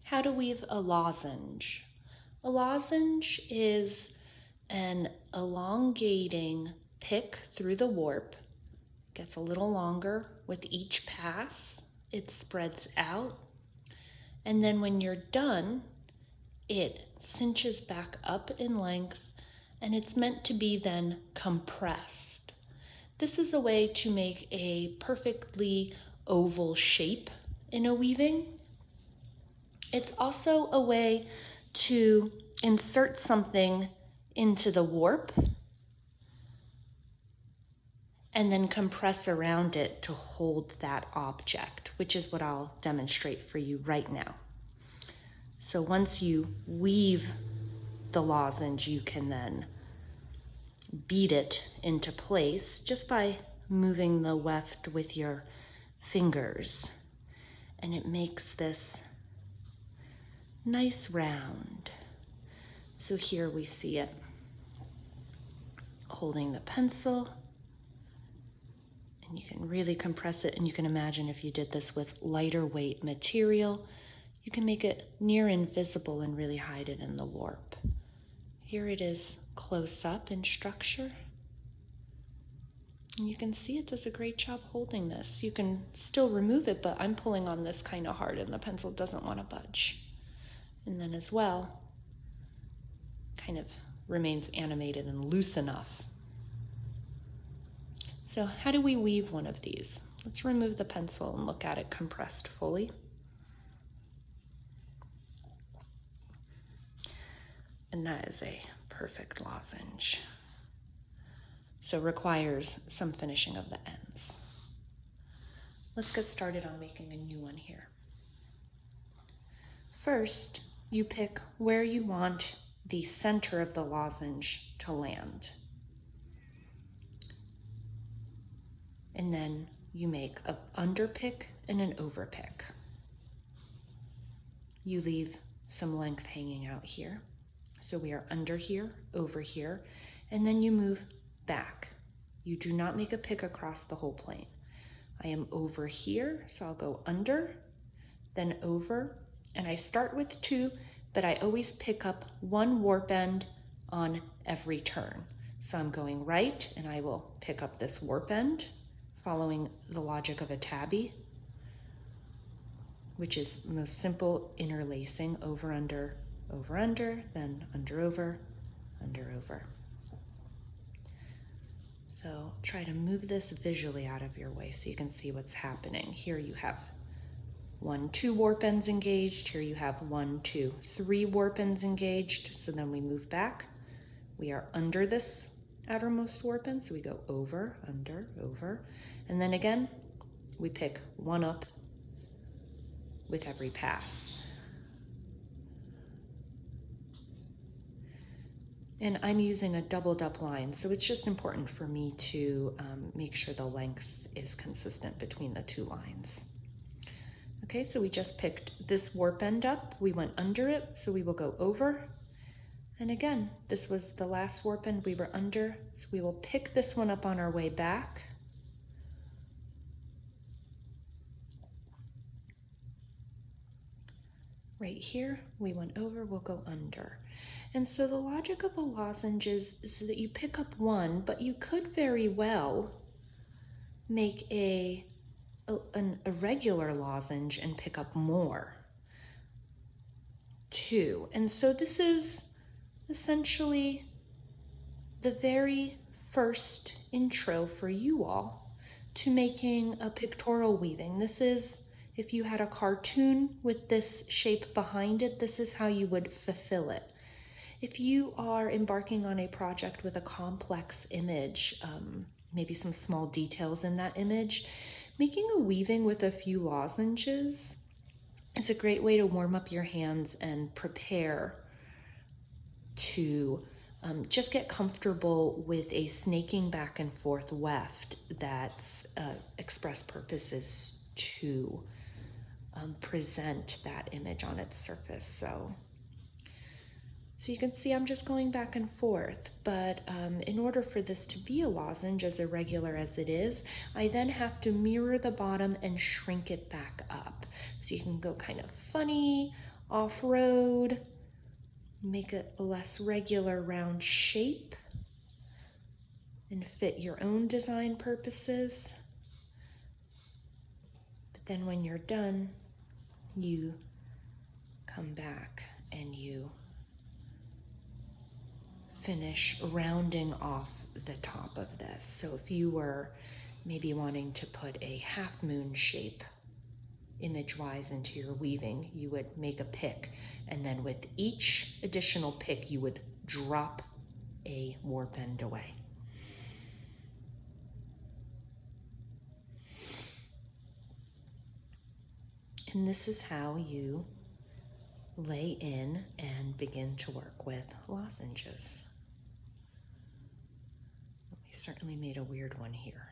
How to weave a lozenge. A lozenge is an elongating pick through the warp. Gets a little longer with each pass. It spreads out. And then when you're done, it cinches back up in length, and it's meant to be then compressed. This is a way to make a perfectly oval shape in a weaving. It's also a way to insert something into the warp and then compress around it to hold that object, which is what I'll demonstrate for you right now. So once you weave the lozenge, you can then beat it into place just by moving the weft with your fingers. And it makes this nice round. So here we see it holding the pencil, and you can really compress it. And you can imagine if you did this with lighter weight material, you can make it near invisible and really hide it in the warp. Here it is close up in structure. And you can see it does a great job holding this. You can still remove it, but I'm pulling on this kind of hard and the pencil doesn't want to budge. And then as well, kind of remains animated and loose enough. So how do we weave one of these? Let's remove the pencil and look at it compressed fully. And that is a perfect lozenge. So requires some finishing of the ends. Let's get started on making a new one here. First, you pick where you want the center of the lozenge to land. And then you make an underpick and an overpick. You leave some length hanging out here. So we are under here, over here, and then you move back. You do not make a pick across the whole plane. I am over here, so I'll go under, then over, and I start with 2, but I always pick up 1 warp end on every turn. So I'm going right, and I will pick up this warp end, following the logic of a tabby, which is most simple interlacing, over, under, then under, over, under. So try to move this visually out of your way so you can see what's happening. Here you have 1, 2 warp ends engaged. Here you have 1, 2, 3 warp ends engaged. So then we move back. We are under this outermost warp end, so we go over, under, over. And then again, we pick 1 up with every pass. And I'm using a doubled up line, so it's just important for me to make sure the length is consistent between the 2 lines. Okay, so we just picked this warp end up, we went under it, so we will go over. And again, this was the last warp end, we were under, so we will pick this one up on our way back. Right here, we went over, we'll go under. And so the logic of a lozenge is that you pick up 1, but you could very well make a regular lozenge and pick up more, 2. And so this is essentially the very first intro for you all to making a pictorial weaving. This is, if you had a cartoon with this shape behind it, this is how you would fulfill it. If you are embarking on a project with a complex image, maybe some small details in that image, making a weaving with a few lozenges is a great way to warm up your hands and prepare to just get comfortable with a snaking back and forth weft that's express purpose is to present that image on its surface. So you can see I'm just going back and forth, but in order for this to be a lozenge as irregular as it is, I then have to mirror the bottom and shrink it back up. So you can go kind of funny off-road, make it a less regular round shape and fit your own design purposes. But then when you're done, you come back and you finish rounding off the top of this. So if you were maybe wanting to put a half moon shape image-wise into your weaving, you would make a pick, and then with each additional pick you would drop a warp end away. And this is how you lay in and begin to work with lozenges. We certainly made a weird one here.